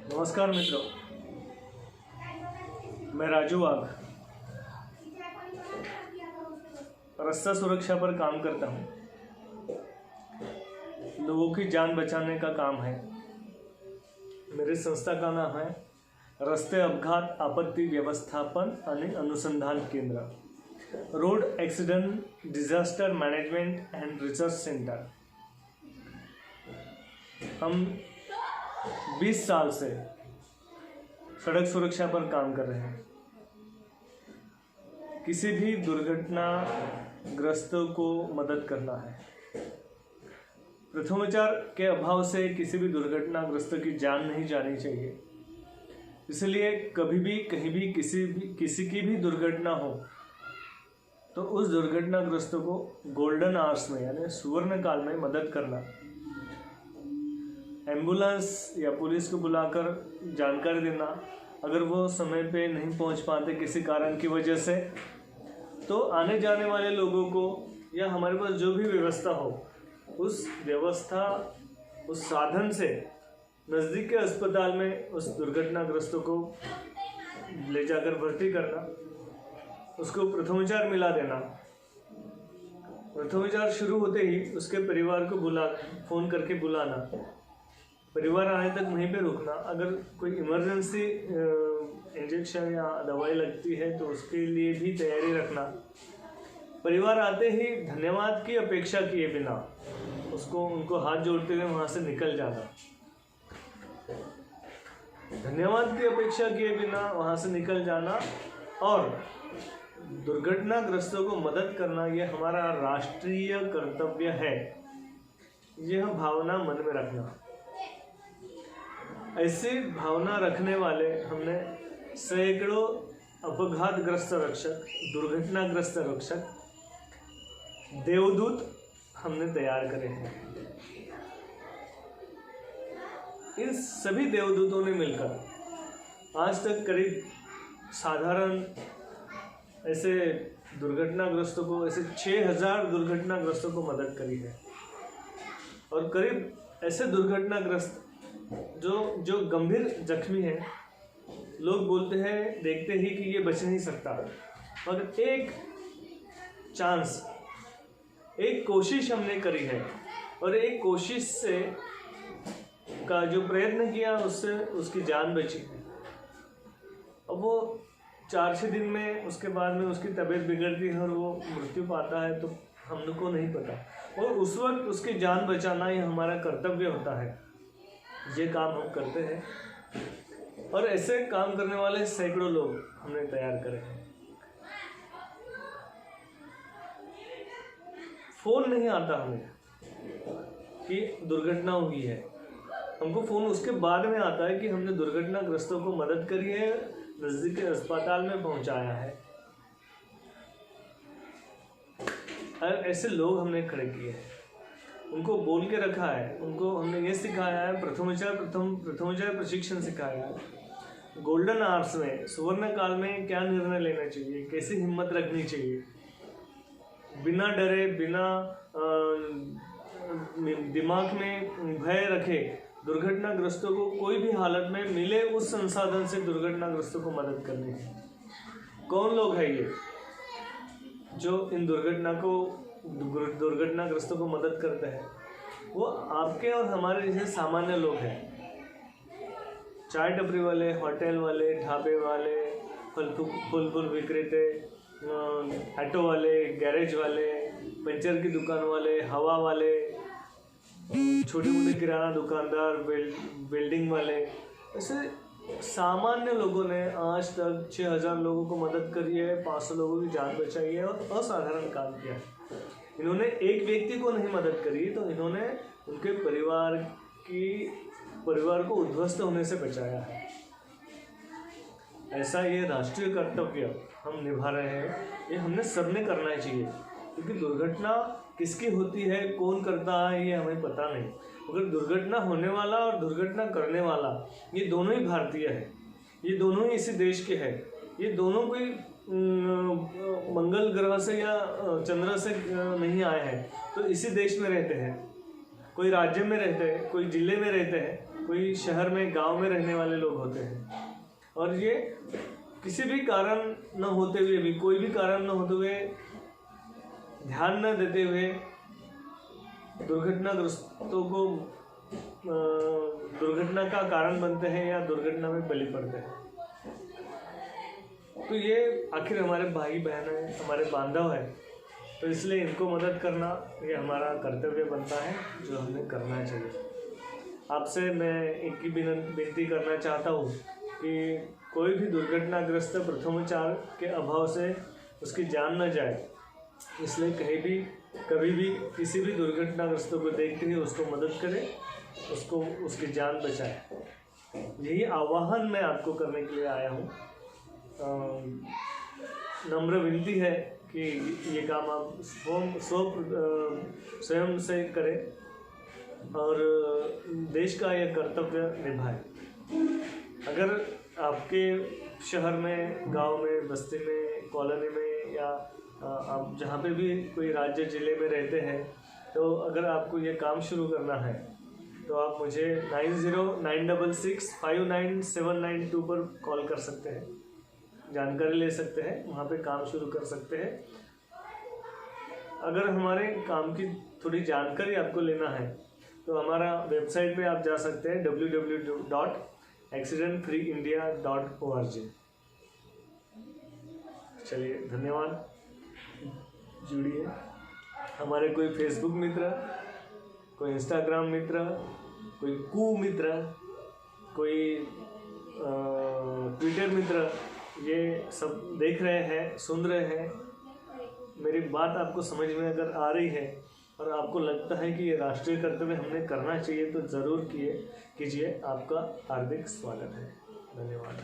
नमस्कार मित्रों, मैं राजू वाघ रास्ता सुरक्षा पर काम करता हूँ। लोगों की जान बचाने का काम है। मेरी संस्था का नाम है रस्ते अपघात आपत्ति व्यवस्थापन आणि अनुसंधान केंद्र, road accident disaster management and research centre. हम 20 साल से सड़क सुरक्षा पर काम कर रहे हैं। किसी भी दुर्घटनाग्रस्तों को मदद करना है। प्रथमोपचार के अभाव से किसी भी दुर्घटनाग्रस्त की जान नहीं जानी चाहिए। इसलिए कभी भी कहीं भी किसी की भी दुर्घटना हो तो उस दुर्घटनाग्रस्तों को गोल्डन आवर्स में यानी सुवर्ण काल में मदद करना, एम्बुलेंस या पुलिस को बुलाकर जानकारी देना। अगर वो समय पे नहीं पहुंच पाते किसी कारण की वजह से, तो आने जाने वाले लोगों को या हमारे पास जो भी व्यवस्था हो उस साधन से नज़दीक के अस्पताल में उस दुर्घटनाग्रस्तों को ले जाकर भर्ती करना, उसको प्रथमोपचार मिला देना। प्रथमोपचार शुरू होते ही उसके परिवार को फ़ोन करके बुलाना, परिवार आने तक वहीं पे रुकना। अगर कोई इमरजेंसी इंजेक्शन या दवाई लगती है तो उसके लिए भी तैयारी रखना। परिवार आते ही धन्यवाद की अपेक्षा किए बिना उनको हाथ जोड़ते हुए वहाँ से निकल जाना। धन्यवाद की अपेक्षा किए बिना वहाँ से निकल जाना और दुर्घटनाग्रस्तों को मदद करना, यह हमारा राष्ट्रीय कर्तव्य है। यह भावना मन में रखना। ऐसी भावना रखने वाले हमने सैकड़ों अपघातग्रस्त रक्षक, दुर्घटनाग्रस्त रक्षक, देवदूत हमने तैयार करे हैं। इन सभी देवदूतों ने मिलकर आज तक करीब साधारण ऐसे दुर्घटनाग्रस्तों को, ऐसे 6000 दुर्घटनाग्रस्तों को मदद करी है। और करीब ऐसे दुर्घटनाग्रस्त जो गंभीर जख्मी हैं, लोग बोलते हैं देखते ही कि ये बच नहीं सकता, मगर एक चांस, एक कोशिश हमने करी है और एक कोशिश से का जो प्रयत्न किया उससे उसकी जान बची। अब वो 4-6 दिन में उसके बाद में उसकी तबीयत बिगड़ती है और वो मृत्यु पाता है, तो हम लोग को नहीं पता। और उस वक्त उसकी जान बचाना ये हमारा कर्तव्य होता है। ये काम हम करते हैं और ऐसे काम करने वाले सैकड़ों लोग हमने तैयार करे हैं। फोन नहीं आता हमें कि दुर्घटना हुई है, हमको फोन उसके बाद में आता है कि हमने दुर्घटनाग्रस्तों को मदद करी है, नज़दीक के अस्पताल में पहुंचाया है। और ऐसे लोग हमने खड़े किए हैं, उनको बोल के रखा है, उनको हमने ये सिखाया है, प्रथमोपचार प्रशिक्षण सिखाया है। गोल्डन आवर्स में, सुवर्ण काल में क्या निर्णय लेना चाहिए, कैसी हिम्मत रखनी चाहिए, बिना डरे, बिना दिमाग में भय रखे दुर्घटनाग्रस्तों को कोई भी हालत में मिले उस संसाधन से दुर्घटनाग्रस्तों को मदद करनी है। कौन लोग हैं ये जो इन दुर्घटनाग्रस्तों को मदद करते हैं? वो आपके और हमारे जैसे सामान्य लोग हैं। चाय टपरी वाले, होटल वाले, ढाबे वाले, फल विक्रेते, ऑटो वाले, गैरेज वाले, पंचर की दुकान वाले, हवा वाले, छोटे मोटे किराना दुकानदार, वेल्डिंग वाले, ऐसे सामान्य लोगों ने आज तक 6000 लोगों को मदद करी है, 500 लोगों की जान बचाई है और असाधारण काम किया है। इन्होंने एक व्यक्ति को नहीं मदद करी, तो इन्होंने उनके परिवार को उद्ध्वस्त होने से बचाया है। ऐसा ये राष्ट्रीय कर्तव्य हम निभा रहे हैं, ये हमने सबने करना चाहिए। क्योंकि दुर्घटना किसकी होती है, कौन करता है, ये हमें पता नहीं। अगर दुर्घटना होने वाला और दुर्घटना करने वाला ये दोनों ही भारतीय है, ये दोनों ही इसी देश के हैं, ये दोनों कोई मंगल ग्रह से या चंद्र से नहीं आए हैं, तो इसी देश में रहते हैं। कोई राज्य में रहते हैं, कोई जिले में रहते हैं, कोई शहर में गांव में रहने वाले लोग होते हैं, और ये किसी भी कारण न होते हुए भी, कोई भी कारण न होते हुए, ध्यान न देते हुए दुर्घटनाग्रस्तों को दुर्घटना का कारण बनते हैं या दुर्घटना में बलि पड़ते हैं। तो ये आखिर हमारे भाई बहन है, हमारे बांधव है, तो इसलिए इनको मदद करना ये हमारा कर्तव्य बनता है, जो हमें करना चाहिए। आपसे मैं एक ही विनती करना चाहता हूँ कि कोई भी दुर्घटनाग्रस्त प्रथमोपचार के अभाव से उसकी जान न जाए, इसलिए कहीं भी कभी भी किसी भी दुर्घटनाग्रस्त को देखते ही उसको मदद करें, उसको उसकी जान बचाए। यही आह्वान मैं आपको करने के लिए आया हूँ। नम्र विनती है कि ये काम आप स्वयं से करें और देश का यह कर्तव्य निभाएं। अगर आपके शहर में, गांव में, बस्ती में, कॉलोनी में या आप जहाँ पे भी कोई राज्य जिले में रहते हैं, तो अगर आपको ये काम शुरू करना है तो आप मुझे 9096659792 पर कॉल कर सकते हैं, जानकारी ले सकते हैं, वहाँ पे काम शुरू कर सकते हैं। अगर हमारे काम की थोड़ी जानकारी आपको लेना है तो हमारा वेबसाइट पे आप जा सकते हैं www.accidentfreeindia.org। चलिए, धन्यवाद। जुड़िए। हमारे कोई फेसबुक मित्र, कोई इंस्टाग्राम मित्र, कोई मित्र, कोई ट्विटर मित्र, ये सब देख रहे हैं, सुन रहे हैं। मेरी बात आपको समझ में अगर आ रही है और आपको लगता है कि ये राष्ट्रीय कर्तव्य हमने करना चाहिए, तो ज़रूर कीजिए। आपका हार्दिक स्वागत है। धन्यवाद।